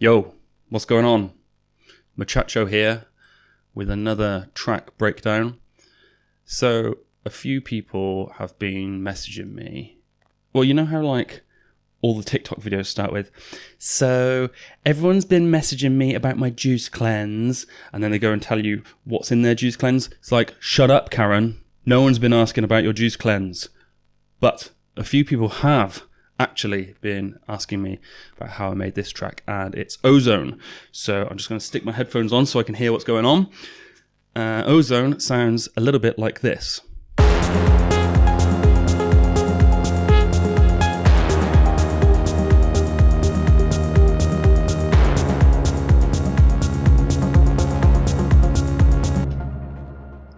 Yo, what's going on? Muchacho here with another track breakdown. So, a few people have been messaging me. Well, you know how like all the TikTok videos start with, so everyone's been messaging me about my juice cleanse, and then they go and tell you what's in their juice cleanse. It's like, shut up, Karen. No one's been asking about your juice cleanse. But a few people have actually been asking me about how I made this track, and it's Ozone. So I'm just going to stick my headphones on so I can hear what's going on. Ozone sounds a little bit like this.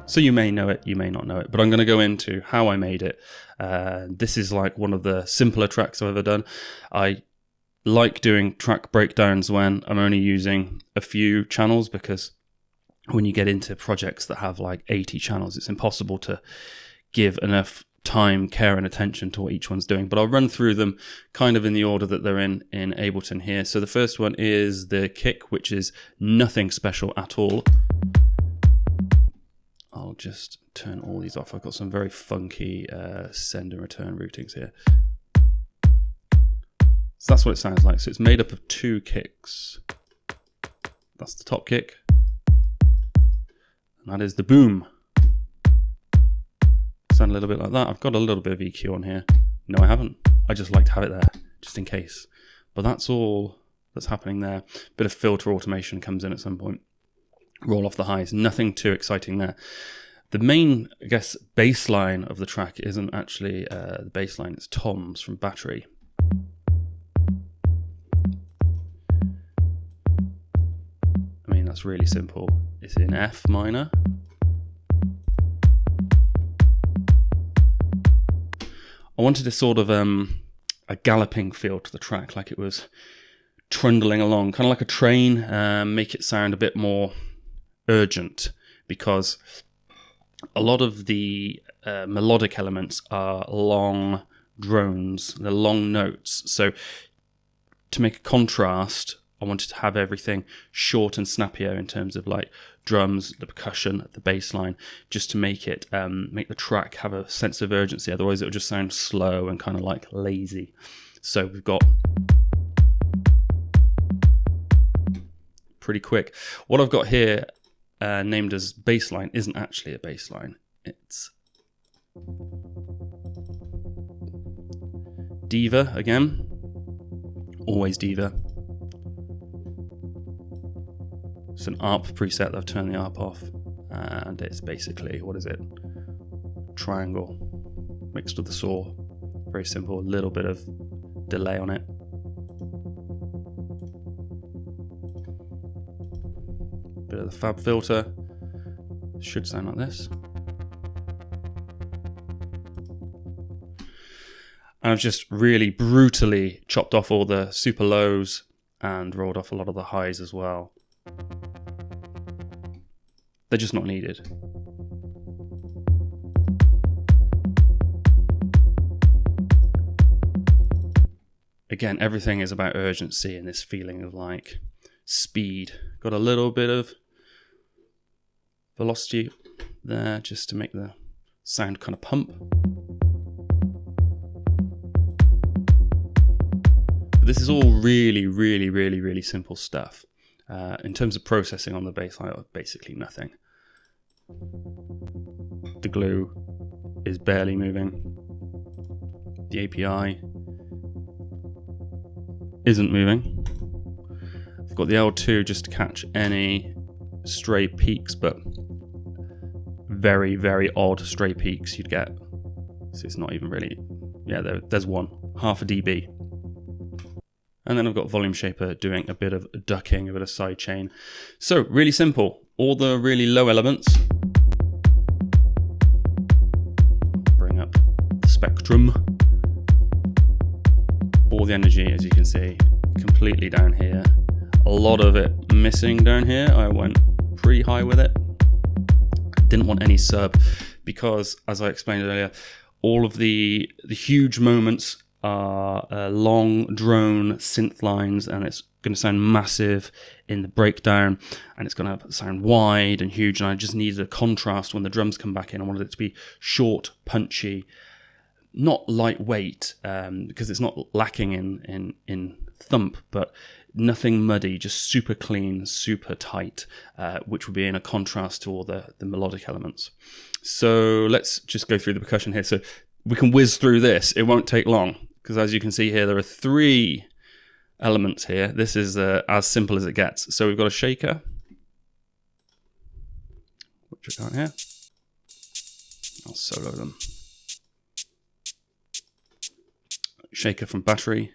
So you may know it, you may not know it, but I'm going to go into how I made it. This is like one of the simpler tracks I've ever done. I like doing track breakdowns when I'm only using a few channels, because when you get into projects that have like 80 channels, it's impossible to give enough time, care and attention to what each one's doing. But I'll run through them kind of in the order that they're in Ableton here. So the first one is the kick, which is nothing special at all. I'll just turn all these off. I've got some very funky send and return routings here. So that's what it sounds like. So it's made up of two kicks. That's the top kick. And that is the boom. Sound a little bit like that. I've got a little bit of EQ on here. No, I haven't. I just like to have it there, just in case. But that's all that's happening there. Bit of filter automation comes in at some point. Roll off the highs, nothing too exciting there. The main, I guess, bass line of the track isn't actually the bass line, it's toms from Battery. I mean, that's really simple. It's in F minor. I wanted a sort of a galloping feel to the track, like it was trundling along, kind of like a train, make it sound a bit more urgent, because a lot of the melodic elements are long drones, they're long notes. So to make a contrast, I wanted to have everything short and snappier in terms of like drums, the percussion, the bass line, just to make it make the track have a sense of urgency. Otherwise it would just sound slow and kind of like lazy. So we've got pretty quick. What I've got here named as bassline isn't actually a bassline. It's Diva again. Always Diva. It's an ARP preset that I've turned the ARP off, and it's basically, what is it? Triangle mixed with the saw. Very simple, a little bit of delay on it. Bit of the fab filter. Should sound like this. And I've just really brutally chopped off all the super lows and rolled off a lot of the highs as well. They're just not needed. Again, everything is about urgency and this feeling of like speed. Got a little bit of velocity there just to make the sound kind of pump. But this is all really, really, really, really simple stuff. In terms of processing on the bass line, basically nothing. The glue is barely moving. The API isn't moving. I've got the L2 just to catch any stray peaks, but very, very odd stray peaks you'd get. So it's not even really, yeah, there's one, half a dB. And then I've got Volume Shaper doing a bit of ducking, a bit of sidechain. So really simple, all the really low elements. Bring up the spectrum. All the energy, as you can see, completely down here. A lot of it missing down here. I went pretty high with it. Didn't want any sub because, as I explained earlier, all of the huge moments are long drone synth lines, and it's going to sound massive in the breakdown, and it's going to sound wide and huge, and I just needed a contrast when the drums come back in. I wanted it to be short, punchy, not lightweight, because it's not lacking in thump, but nothing muddy, just super clean, super tight, which would be in a contrast to all the melodic elements. So let's just go through the percussion here. So we can whiz through this. It won't take long, because as you can see here, there are 3 elements here. This is as simple as it gets. So we've got a shaker, which I can't hear. I'll solo them. Shaker from battery.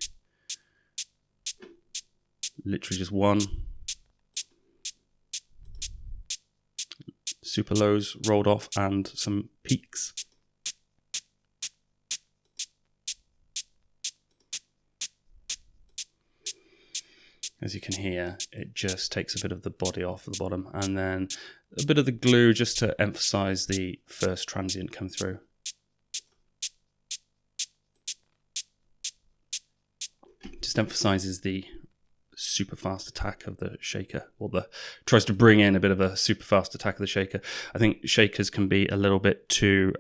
Literally just one. Super lows rolled off and some peaks. As you can hear, it just takes a bit of the body off at the bottom, and then a bit of the glue just to emphasize the first transient come through. Just emphasizes the super fast attack of the shaker, or tries to bring in a bit of a super fast attack of the shaker. I think shakers can be a little bit too,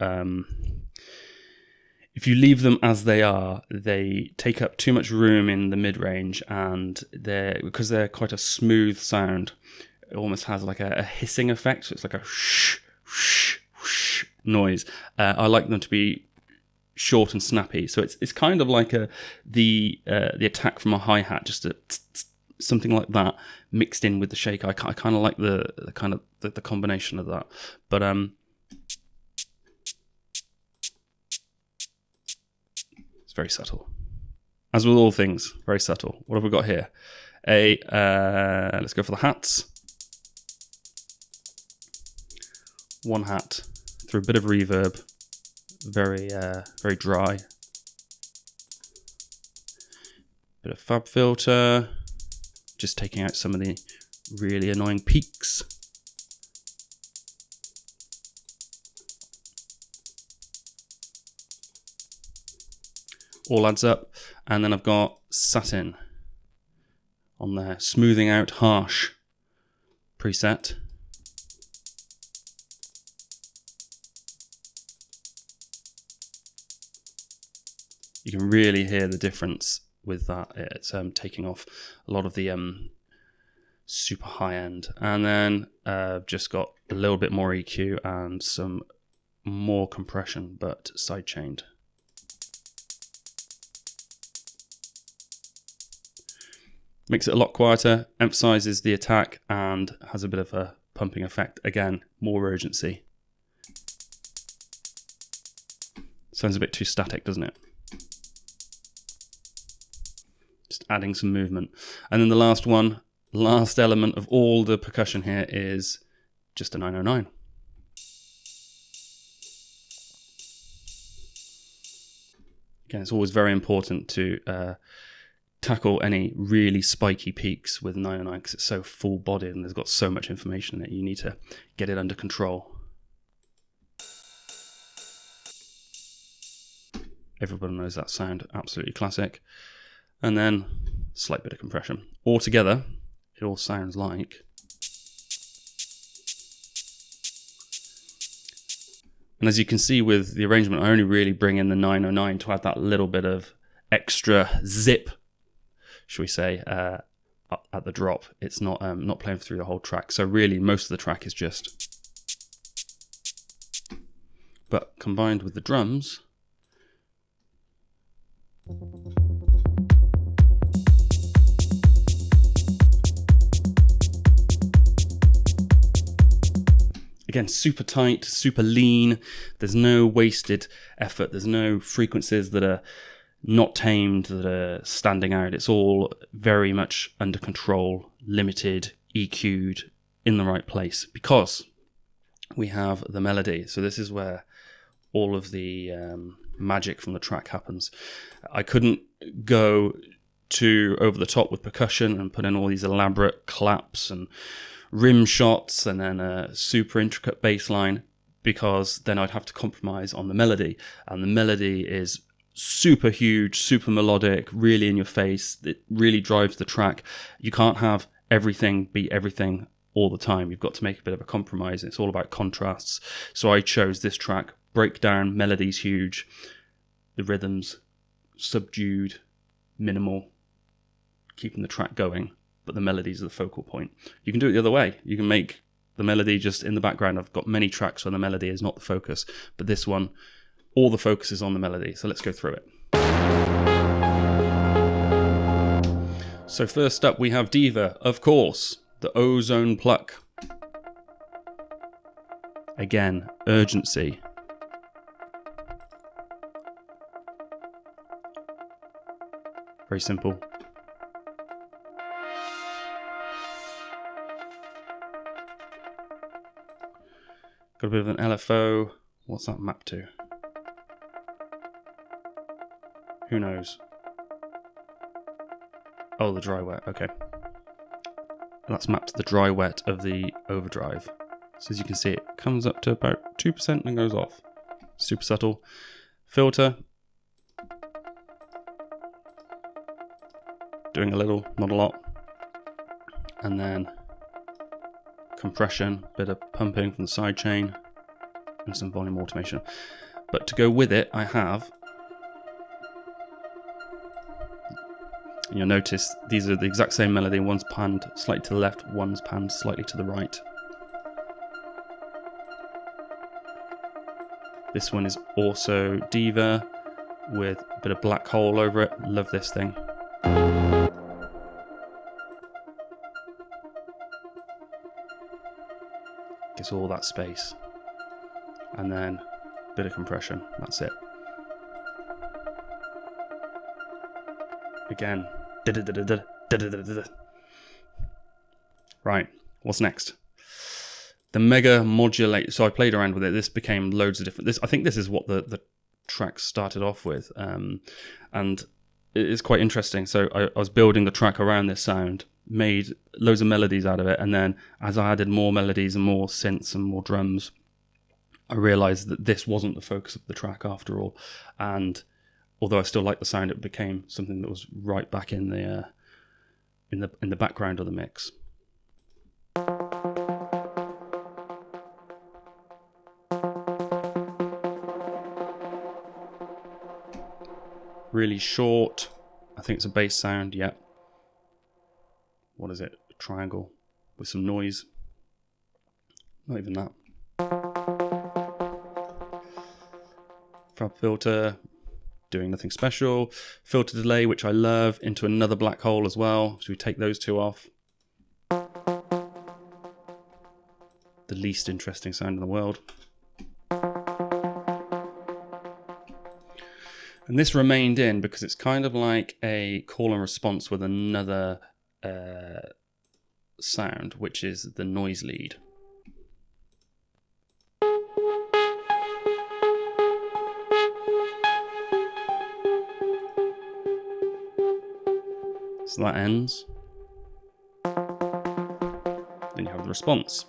if you leave them as they are, they take up too much room in the mid-range, and because they're quite a smooth sound, it almost has like a hissing effect. So it's like a whoosh, whoosh, whoosh noise. I like them to be short and snappy. So it's kind of like the attack from a hi-hat, just something like that mixed in with the shaker. I kind of like the combination of that. But it's very subtle. As with all things, very subtle. What have we got here? Let's go for the hats. One hat through a bit of reverb. Very dry. Bit of fab filter. Just taking out some of the really annoying peaks. All adds up. And then I've got satin on there, smoothing out harsh preset. You can really hear the difference with that. It's taking off a lot of the super high end. And then I've just got a little bit more EQ and some more compression, but side-chained. Makes it a lot quieter, emphasizes the attack, and has a bit of a pumping effect. Again, more urgency. Sounds a bit too static, doesn't it? Just adding some movement. And then the last element of all the percussion here is just a 909. Again, it's always very important to tackle any really spiky peaks with 909 because it's so full-bodied and there's got so much information in it. You need to get it under control. Everybody knows that sound, absolutely classic. And then slight bit of compression. Altogether, it all sounds like. And as you can see with the arrangement, I only really bring in the 909 to add that little bit of extra zip, shall we say, at the drop. It's not playing through the whole track. So really, most of the track is just. But combined with the drums. Again, super tight, super lean. There's no wasted effort. There's no frequencies that are not tamed, that are standing out. It's all very much under control, limited, EQ'd, in the right place, because we have the melody. So this is where all of the magic from the track happens. I couldn't go too over the top with percussion and put in all these elaborate claps and rim shots and then a super intricate bass line, because then I'd have to compromise on the melody, and the melody is super huge, super melodic, really in your face. It really drives the track. You can't have everything be everything all the time. You've got to make a bit of a compromise. It's all about contrasts. So I chose this track, breakdown, melody's huge, the rhythms subdued, minimal, keeping the track going, but the melodies are the focal point. You can do it the other way. You can make the melody just in the background. I've got many tracks where the melody is not the focus, but this one, all the focus is on the melody. So let's go through it. So first up we have Diva, of course, the Ozone pluck. Again, urgency. Very simple. Got a bit of an LFO. What's that mapped to? Who knows? Oh, the dry wet, okay. That's mapped to the dry wet of the overdrive. So as you can see, it comes up to about 2% and goes off. Super subtle. Filter. Doing a little, not a lot. And then compression, bit of pumping from the sidechain, and some volume automation. But to go with it, I have, and you'll notice these are the exact same melody. One's panned slightly to the left, one's panned slightly to the right. This one is also Diva with a bit of black hole over it. Love this thing. Gives all that space. And then a bit of compression. That's it. Again. Right, what's next? The mega modulate. So I played around with it. This became loads of different. I think this is what the track started off with, and it's quite interesting. So I was building the track around this sound, made loads of melodies out of it, and then as I added more melodies and more synths and more drums, I realised that this wasn't the focus of the track after all. And although I still liked the sound, it became something that was right back in the background of the mix. Really short. I think it's a bass sound. Yeah. What is it? A triangle with some noise. Not even that. Fab filter. Doing nothing special. Filter delay, which I love, into another black hole as well. So we take those two off. The least interesting sound in the world. And this remained in because it's kind of like a call and response with another sound, which is the noise lead. So that ends. Then you have the response.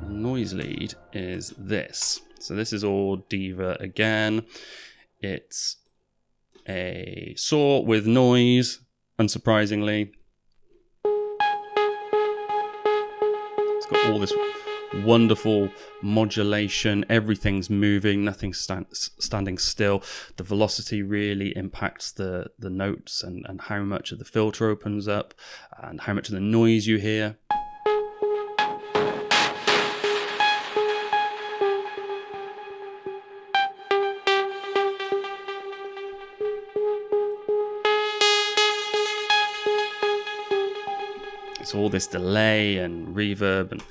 The noise lead is this. So this is all Diva again. It's a saw with noise, unsurprisingly. It's got all this wonderful modulation. Everything's moving, nothing's standing still. The velocity really impacts the notes and how much of the filter opens up and how much of the noise you hear. It's all this delay and reverb, and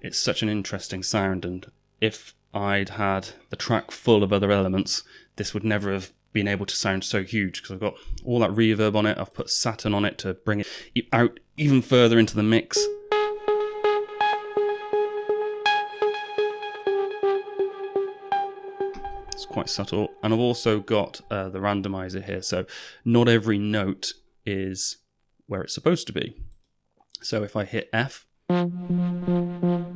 it's such an interesting sound. And if I'd had the track full of other elements, this would never have been able to sound so huge, because I've got all that reverb on it. I've put Saturn on it to bring it out even further into the mix. It's quite subtle. And I've also got the randomizer here, so not every note is where it's supposed to be. So if I hit F, then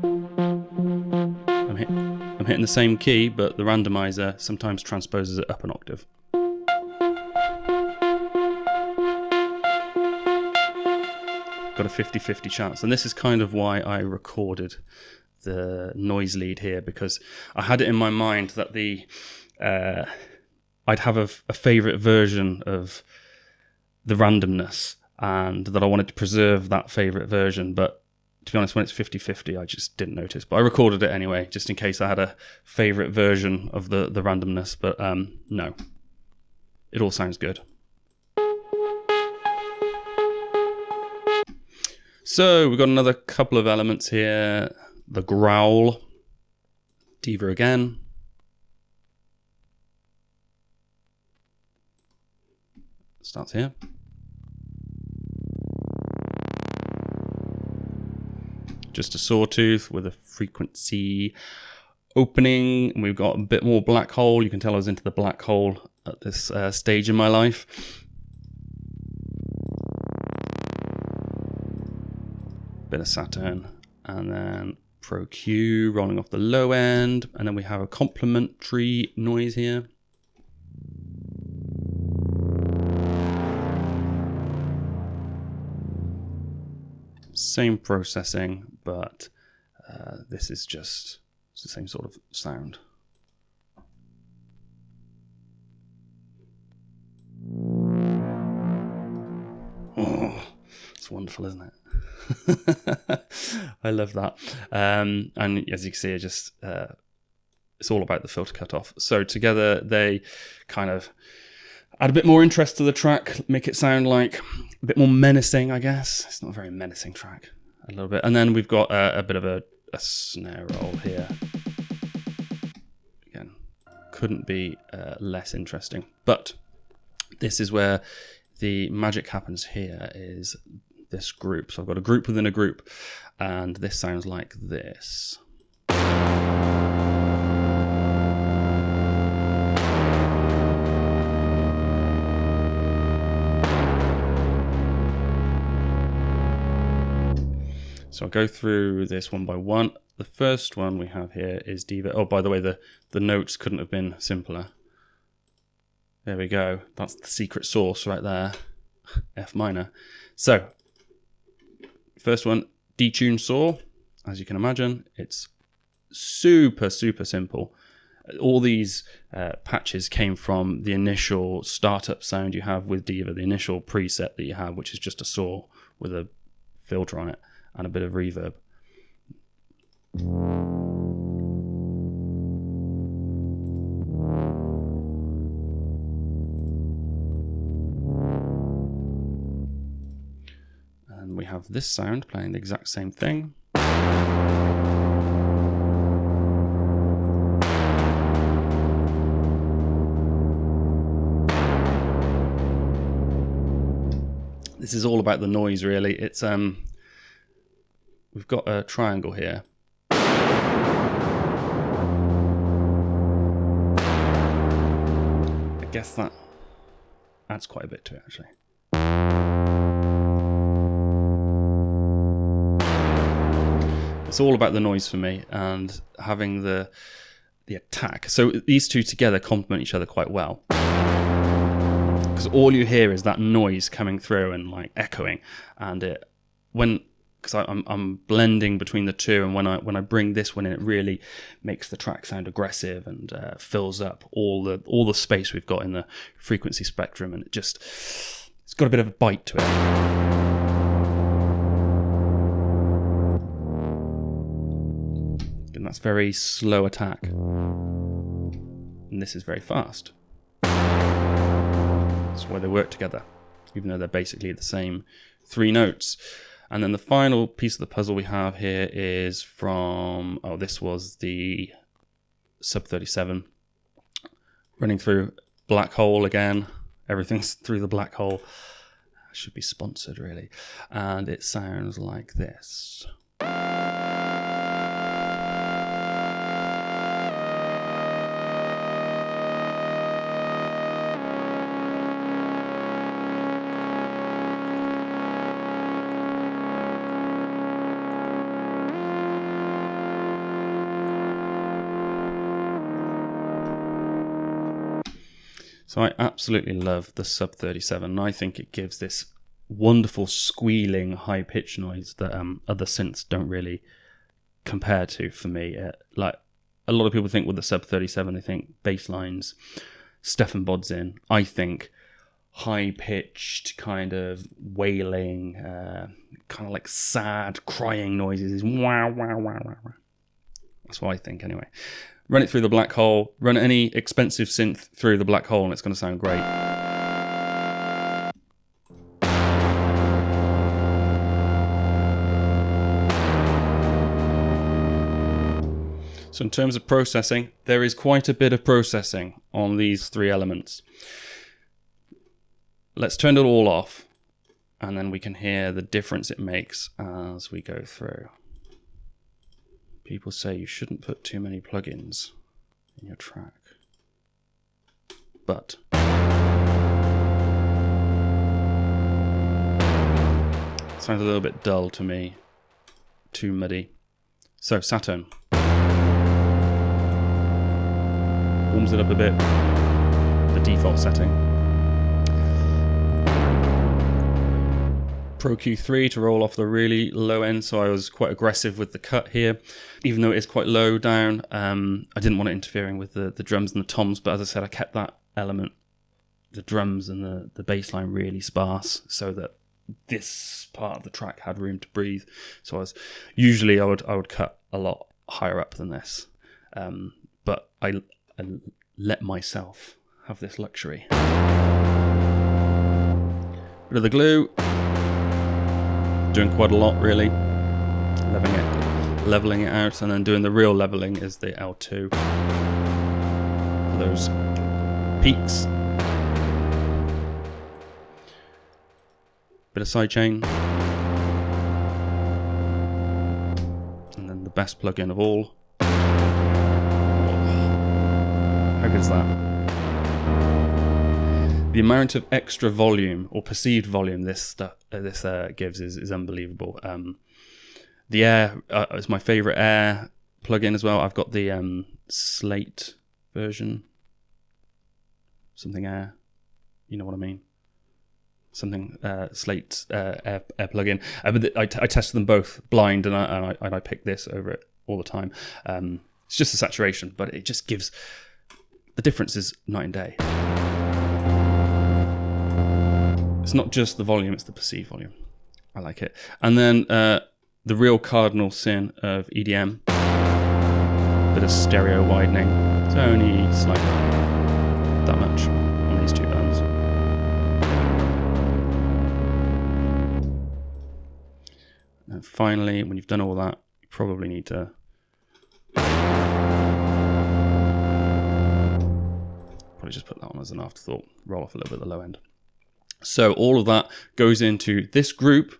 I'm hitting the same key, but the randomizer sometimes transposes it up an octave. Got a 50-50 chance, and this is kind of why I recorded the noise lead here, because I had it in my mind that I'd have a favorite version of the randomness, and that I wanted to preserve that favorite version, but to be honest, when it's 50-50, I just didn't notice. But I recorded it anyway, just in case I had a favorite version of the randomness. But no, it all sounds good. So we've got another couple of elements here. The growl, diva again. Starts here. Just a sawtooth with a frequency opening. And we've got a bit more black hole. You can tell I was into the black hole at this stage in my life. Bit of Saturn, and then Pro Q rolling off the low end, and then we have a complementary noise here. Same processing, but this is just it's the same sort of sound. Oh, it's wonderful, isn't it? I love that. And as you can see, it's all about the filter cutoff. So together they kind of add a bit more interest to the track, make it sound like a bit more menacing, I guess. It's not a very menacing track, a little bit. And then we've got a bit of a snare roll here. Again, couldn't be less interesting. But this is where the magic happens here, is this group. So I've got a group within a group, and this sounds like this. So I'll go through this one by one. The first one we have here is diva. Oh, by the way, the notes couldn't have been simpler. There we go. That's the secret sauce right there. F minor. So first one, detune saw. As you can imagine, it's super, super simple. All these patches came from the initial startup sound you have with Diva, the initial preset that you have, which is just a saw with a filter on it and a bit of reverb. And we have this sound playing the exact same thing. This is all about the noise, really. It's we've got a triangle here. I guess that adds quite a bit to it, actually. It's all about the noise for me, and having the attack. So these two together complement each other quite well, because all you hear is that noise coming through and like echoing, and because I'm blending between the two, and when I bring this one in, it really makes the track sound aggressive and fills up all the space we've got in the frequency spectrum, and it's got a bit of a bite to it. And that's very slow attack, and this is very fast. That's why they work together, even though they're basically the same three notes. And then the final piece of the puzzle we have here is from, this was the Sub 37. Running through black hole again. Everything's through the black hole. Should be sponsored, really. And it sounds like this. So I absolutely love the Sub 37, and I think it gives this wonderful squealing high pitch noise that other synths don't really compare to for me. Like a lot of people think with the Sub 37, they think bass lines, Stefan Bodzin. I think high pitched kind of wailing, kind of like sad crying noises is wow, wow, wow, wow, wow. That's what I think anyway. Run it through the black hole, run any expensive synth through the black hole, and it's going to sound great. So in terms of processing, there is quite a bit of processing on these three elements. Let's turn it all off, and then we can hear the difference it makes as we go through. People say you shouldn't put too many plugins in your track, but it sounds a little bit dull to me, too muddy. So Saturn, warms it up a bit, the default setting. Pro Q3 to roll off the really low end, so I was quite aggressive with the cut here, even though it is quite low down. I didn't want it interfering with the drums and the toms, but as I said, I kept that element, the drums and the bass line, really sparse, so that this part of the track had room to breathe. So I would cut a lot higher up than this, but I let myself have this luxury. Bit of the glue. Doing quite a lot, really. Leveling it out, and then doing the real leveling is the L2 for those peaks. Bit of sidechain, and then the best plugin of all. How good is that? The amount of extra volume or perceived volume this gives is unbelievable. The Air is my favorite Air plugin as well. I've got the Slate version, something Air, you know what I mean? Something Slate Air plugin. But I tested them both blind, and I picked this over it all the time. It's just a saturation, but it just gives the difference is night and day. It's not just the volume, it's the perceived volume. I like it. And then the real cardinal sin of EDM, bit of stereo widening. It's only slightly that much on these two bands. And finally, when you've done all that, you probably need to just put that on as an afterthought, roll off a little bit at the low end. So all of that goes into this group,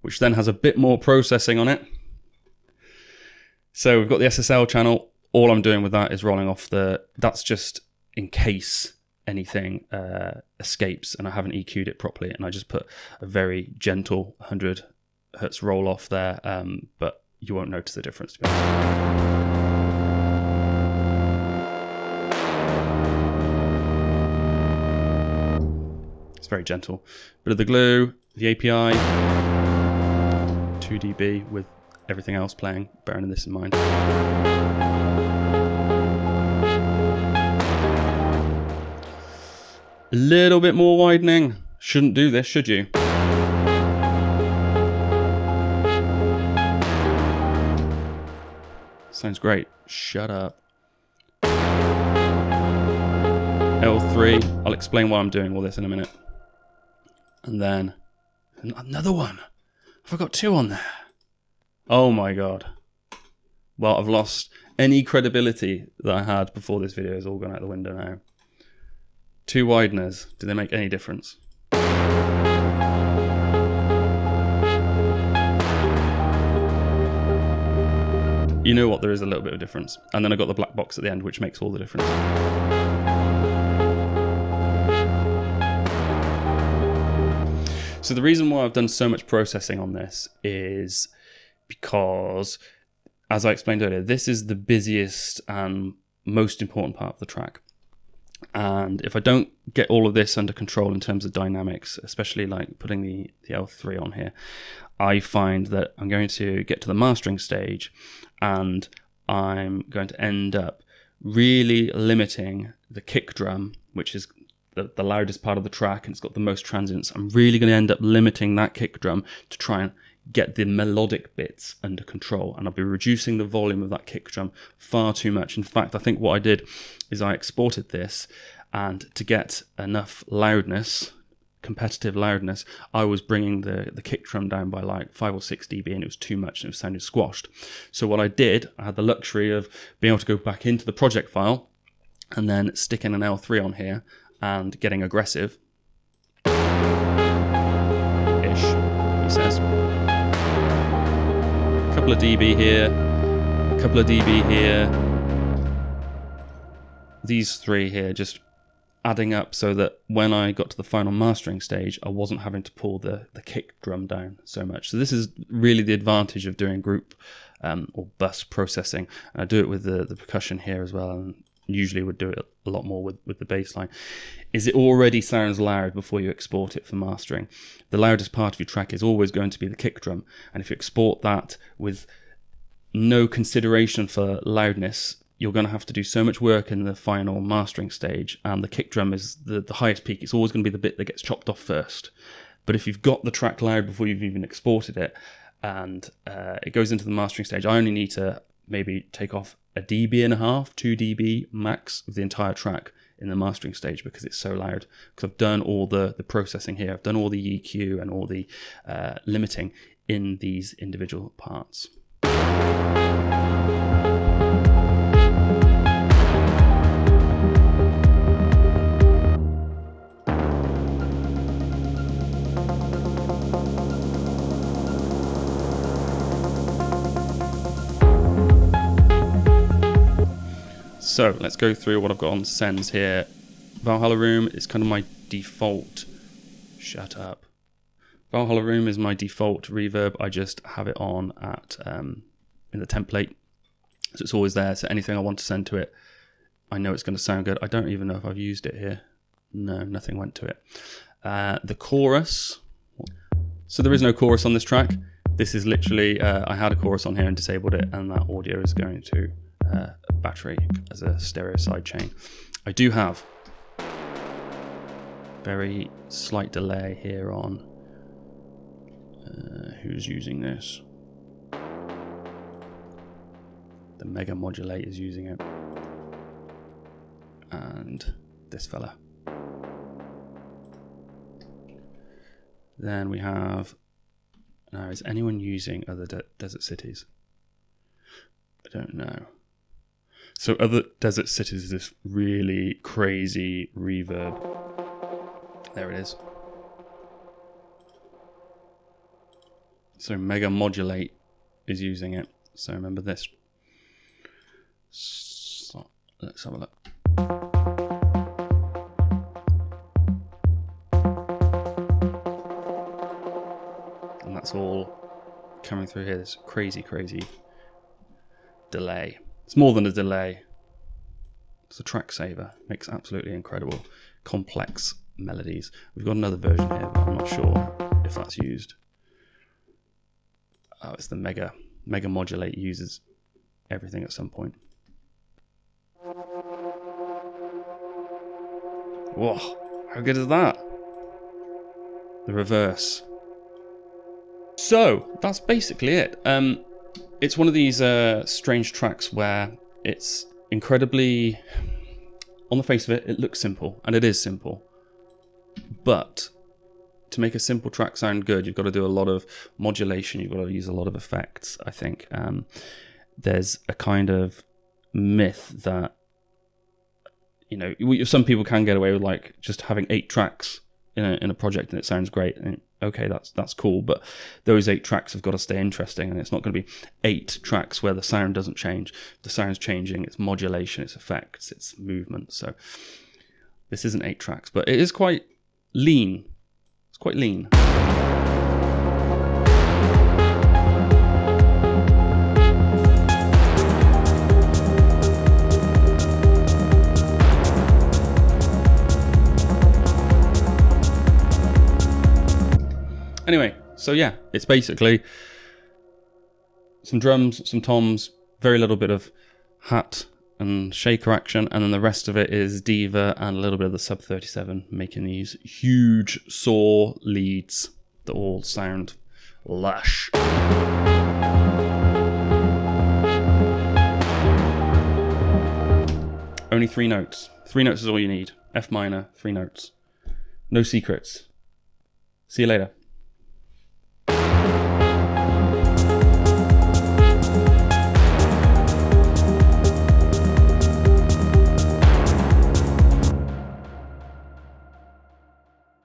which then has a bit more processing on it. So we've got the SSL channel. All I'm doing with that is rolling off that's just in case anything escapes and I haven't EQ'd it properly, and I just put a very gentle 100 hertz roll off there, but you won't notice the difference, to be honest. It's very gentle. Bit of the glue, the API, 2 dB with everything else playing, bearing this in mind. A little bit more widening. Shouldn't do this, should you? Sounds great. Shut up. L3. I'll explain why I'm doing all this in a minute. And then another one. I've got two on there. Oh my god. Well, I've lost any credibility that I had before this video is all gone out the window now. Two wideners. Do they make any difference? You know what? There is a little bit of difference. And then I got the black box at the end, which makes all the difference. So the reason why I've done so much processing on this is because, as I explained earlier, this is the busiest and most important part of the track. And if I don't get all of this under control in terms of dynamics, especially like putting the L3 on here, I find that I'm going to get to the mastering stage and I'm going to end up really limiting the kick drum, which is the loudest part of the track and it's got the most transients. I'm really going to end up limiting that kick drum to try and get the melodic bits under control, and I'll be reducing the volume of that kick drum far too much. In fact, I think what I did is I exported this, and to get enough loudness, competitive loudness, I was bringing the kick drum down by like 5 or 6 dB, and it was too much and it was sounding squashed. So what I did, I had the luxury of being able to go back into the project file and then sticking an L3 on here and getting aggressive ish, he says. A couple of dB here, a couple of dB here. These 3 here just adding up so that when I got to the final mastering stage, I wasn't having to pull the kick drum down so much. So this is really the advantage of doing group or bus processing. And I do it with the percussion here as well, and usually would do it a lot more with the bass line, is it already sounds loud before you export it for mastering. The loudest part of your track is always going to be the kick drum, and if you export that with no consideration for loudness, you're going to have to do so much work in the final mastering stage, and the kick drum is the highest peak. It's always going to be the bit that gets chopped off first. But if you've got the track loud before you've even exported it, and it goes into the mastering stage, I only need to maybe take off 1.5 dB, 2 dB max of the entire track in the mastering stage because it's so loud. Because I've done all the processing here, I've done all the EQ and all the limiting in these individual parts. So let's go through what I've got on sends here. Valhalla Room is kind of my default. Shut up. Valhalla Room is my default reverb. I just have it on at in the template, so it's always there. So anything I want to send to it, I know it's going to sound good. I don't even know if I've used it here. No, nothing went to it. The chorus. So there is no chorus on this track. This is literally I had a chorus on here and disabled it, and that audio is going to a battery as a stereo sidechain. I do have very slight delay here on who's using this. The Mega Modulate is using it, and this fella. Then we have, now is anyone using other Desert Cities? I don't know. So Other Desert Cities is this really crazy reverb. There it is. So Mega Modulate is using it. So remember this. So let's have a look. And that's all coming through here. This crazy delay. It's more than a delay. It's a track saver. Makes absolutely incredible, complex melodies. We've got another version here, but I'm not sure if that's used. Oh, it's the Mega Modulate. Uses everything at some point. Whoa, how good is that? The reverse. So that's basically it. It's one of these strange tracks where it's incredibly, on the face of it, it looks simple, and it is simple. But to make a simple track sound good, you've got to do a lot of modulation, you've got to use a lot of effects, I think. There's a kind of myth that, you know, some people can get away with like just having 8 tracks in a project and it sounds great. And okay, that's cool, but those 8 tracks have got to stay interesting, and it's not going to be 8 tracks where the sound doesn't change. The sound's changing, it's modulation, it's effects, it's movement. So this isn't 8 tracks, but it is quite lean. It's quite lean. Anyway, so yeah, it's basically some drums, some toms, very little bit of hat and shaker action, and then the rest of it is Diva and a little bit of the Sub 37, making these huge saw leads that all sound lush. Only 3 notes. 3 notes is all you need. F minor, 3 notes. No secrets. See you later.